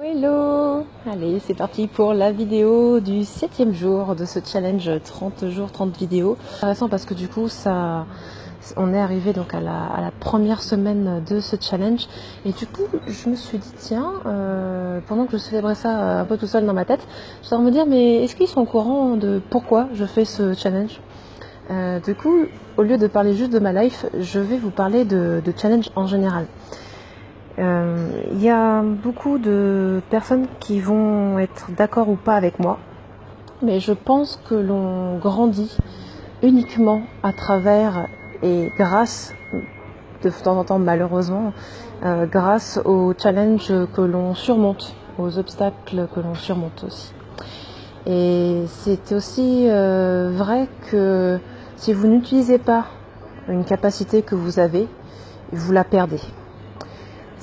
Hello! Allez, c'est parti pour la vidéo du 7e jour de ce challenge 30 jours, 30 vidéos. C'est intéressant parce que du coup, on est arrivé donc à la première semaine de ce challenge. Et du coup, je me suis dit, tiens, pendant que je célébrais ça un peu tout seul dans ma tête, je suis en train de me dire, mais est-ce qu'ils sont au courant de pourquoi je fais ce challenge? Du coup, au lieu de parler juste de ma life, je vais vous parler de challenge en général. Il y a beaucoup de personnes qui vont être d'accord ou pas avec moi, mais je pense que l'on grandit uniquement à travers et grâce, de temps en temps malheureusement, grâce aux challenges que l'on surmonte, aux obstacles que l'on surmonte aussi. Et c'est aussi vrai que si vous n'utilisez pas une capacité que vous avez, vous la perdez.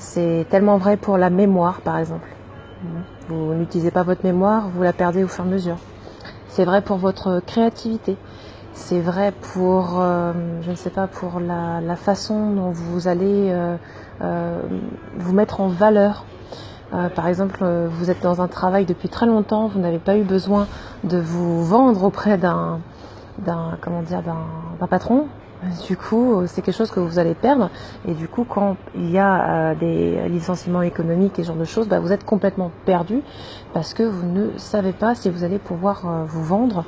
C'est tellement vrai pour la mémoire, par exemple. Vous n'utilisez pas votre mémoire, vous la perdez au fur et à mesure. C'est vrai pour votre créativité. C'est vrai pour, je ne sais pas, pour la façon dont vous allez vous mettre en valeur. Par exemple, vous êtes dans un travail depuis très longtemps, vous n'avez pas eu besoin de vous vendre auprès d'un patron. Du coup, c'est quelque chose que vous allez perdre. Et du coup, quand il y a des licenciements économiques et ce genre de choses, vous êtes complètement perdu parce que vous ne savez pas si vous allez pouvoir vous vendre.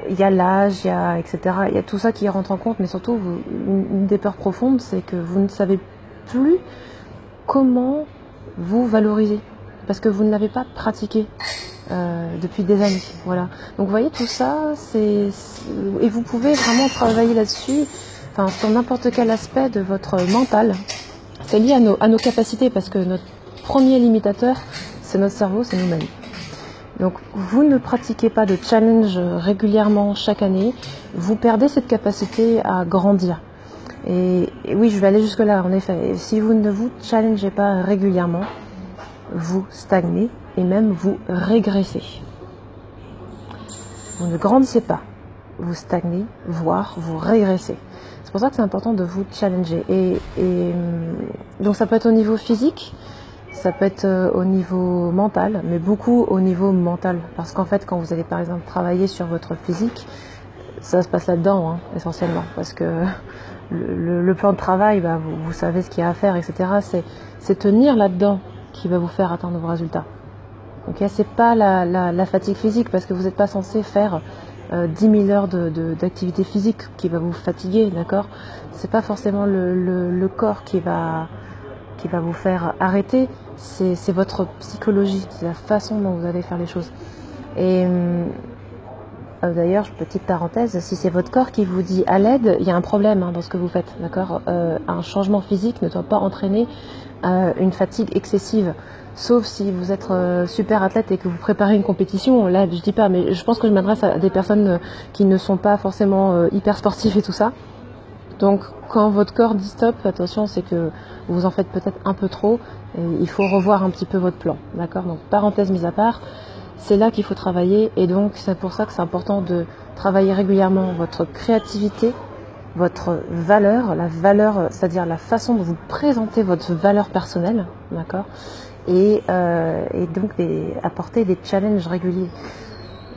Il y a l'âge, etc. Il y a tout ça qui rentre en compte, mais surtout, une des peurs profondes, c'est que vous ne savez plus comment vous valoriser parce que vous ne l'avez pas pratiqué. Depuis des années, voilà. Donc vous voyez tout ça, et vous pouvez vraiment travailler là-dessus, sur n'importe quel aspect de votre mental. C'est lié à nos capacités parce que notre premier limitateur, c'est notre cerveau, c'est nous-mêmes. Donc vous ne pratiquez pas de challenge régulièrement chaque année, vous perdez cette capacité à grandir. Et oui, je vais aller jusque là en effet. Et si vous ne vous challengez pas régulièrement, vous stagnez et même vous régressez. Vous ne grandissez pas, vous stagnez, voire vous régressez. C'est pour ça que c'est important de vous challenger. Et donc ça peut être au niveau physique, ça peut être au niveau mental, mais beaucoup au niveau mental. Parce qu'en fait, quand vous allez par exemple travailler sur votre physique, ça se passe là-dedans, essentiellement. Parce que le plan de travail, vous savez ce qu'il y a à faire, etc. C'est tenir là-dedans qui va vous faire atteindre vos résultats. Okay, c'est pas la fatigue physique parce que vous n'êtes pas censé faire 10 000 heures d'activité physique qui va vous fatiguer, d'accord? C'est pas forcément le corps qui va vous faire arrêter, c'est votre psychologie, c'est la façon dont vous allez faire les choses. Et d'ailleurs, petite parenthèse, si c'est votre corps qui vous dit à l'aide, il y a un problème dans ce que vous faites, d'accord? Un changement physique ne doit pas entraîner une fatigue excessive. Sauf si vous êtes super athlète et que vous préparez une compétition, là je dis pas, mais je pense que je m'adresse à des personnes qui ne sont pas forcément hyper sportives et tout ça. Donc quand votre corps dit stop, attention, c'est que vous en faites peut-être un peu trop et il faut revoir un petit peu votre plan, d'accord? Donc parenthèse mise à part, c'est là qu'il faut travailler et donc c'est pour ça que c'est important de travailler régulièrement votre créativité, votre valeur, la valeur, c'est-à-dire la façon dont vous présentez votre valeur personnelle, d'accord? Et donc apporter des challenges réguliers.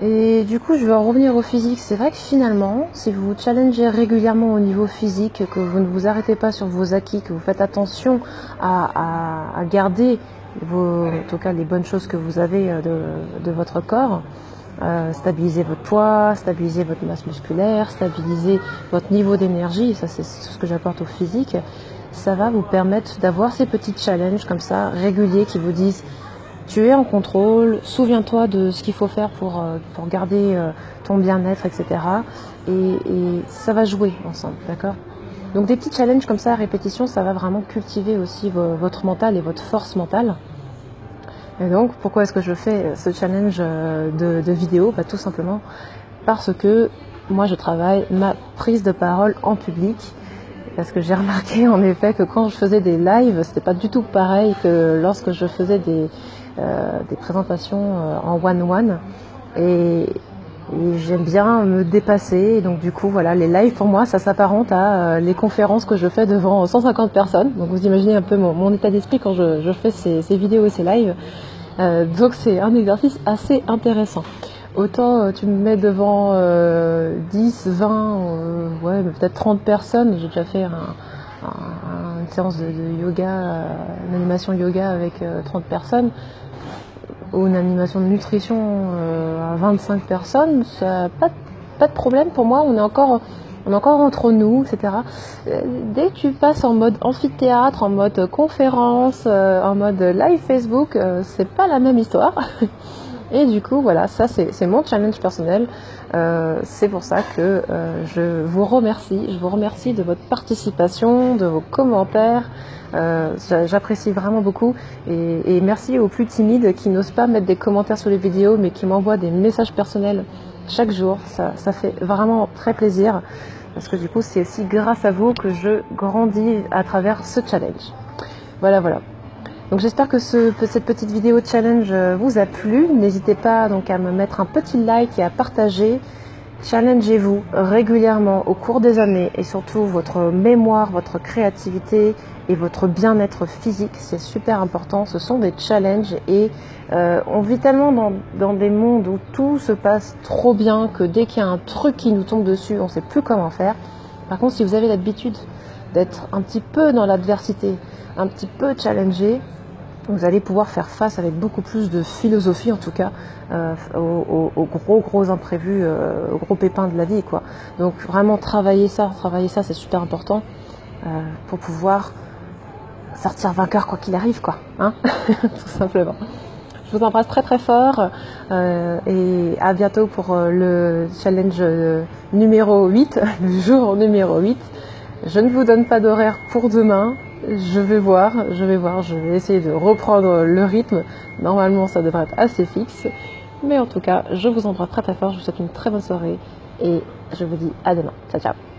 Et du coup, je vais en revenir au physique. C'est vrai que finalement, si vous vous challengez régulièrement au niveau physique, que vous ne vous arrêtez pas sur vos acquis, que vous faites attention à garder en tout cas les bonnes choses que vous avez de votre corps, stabiliser votre poids, stabiliser votre masse musculaire, stabiliser votre niveau d'énergie, ça c'est ce que j'apporte au physique, ça va vous permettre d'avoir ces petits challenges comme ça, réguliers, qui vous disent tu es en contrôle, souviens-toi de ce qu'il faut faire pour garder ton bien-être, etc. Et ça va jouer ensemble, d'accord? Donc des petits challenges comme ça à répétition, ça va vraiment cultiver aussi votre mental et votre force mentale. Et donc, pourquoi est-ce que je fais ce challenge de vidéo? Tout simplement parce que moi, je travaille ma prise de parole en public. Parce que j'ai remarqué en effet que quand je faisais des lives, c'était pas du tout pareil que lorsque je faisais des présentations en one-one. Et et j'aime bien me dépasser. Et donc du coup, voilà, les lives pour moi, ça s'apparente à les conférences que je fais devant 150 personnes. Donc vous imaginez un peu mon état d'esprit quand je fais ces vidéos et ces lives. Donc c'est un exercice assez intéressant. Autant tu me mets devant 10, 20, ouais, peut-être 30 personnes. J'ai déjà fait une séance de yoga, une animation yoga avec 30 personnes, ou une animation de nutrition à 25 personnes. Ça, pas de problème pour moi, on est encore entre nous, etc. Dès que tu passes en mode amphithéâtre, en mode conférence, en mode live Facebook, c'est pas la même histoire. Et du coup, voilà, ça c'est mon challenge personnel. C'est pour ça que je vous remercie de votre participation, de vos commentaires. J'apprécie vraiment beaucoup. Et merci aux plus timides qui n'osent pas mettre des commentaires sur les vidéos, mais qui m'envoient des messages personnels chaque jour. Ça fait vraiment très plaisir. Parce que du coup, c'est aussi grâce à vous que je grandis à travers ce challenge. Voilà. Donc j'espère que cette petite vidéo challenge vous a plu. N'hésitez pas donc à me mettre un petit like et à partager. Challengez-vous régulièrement au cours des années et surtout votre mémoire, votre créativité et votre bien-être physique. C'est super important. Ce sont des challenges et on vit tellement dans des mondes où tout se passe trop bien que dès qu'il y a un truc qui nous tombe dessus, on ne sait plus comment faire. Par contre, si vous avez l'habitude d'être un petit peu dans l'adversité, un petit peu challengé, vous allez pouvoir faire face avec beaucoup plus de philosophie, en tout cas, aux gros imprévus, aux gros pépins de la vie, quoi. Donc vraiment travailler ça, c'est super important pour pouvoir sortir vainqueur quoi qu'il arrive, quoi, hein. Tout simplement. Je vous embrasse très très fort et à bientôt pour le challenge numéro 8, le jour numéro 8. Je ne vous donne pas d'horaire pour demain. Je vais voir, je vais essayer de reprendre le rythme. Normalement, ça devrait être assez fixe. Mais en tout cas, je vous embrasse très très fort. Je vous souhaite une très bonne soirée et je vous dis à demain. Ciao, ciao.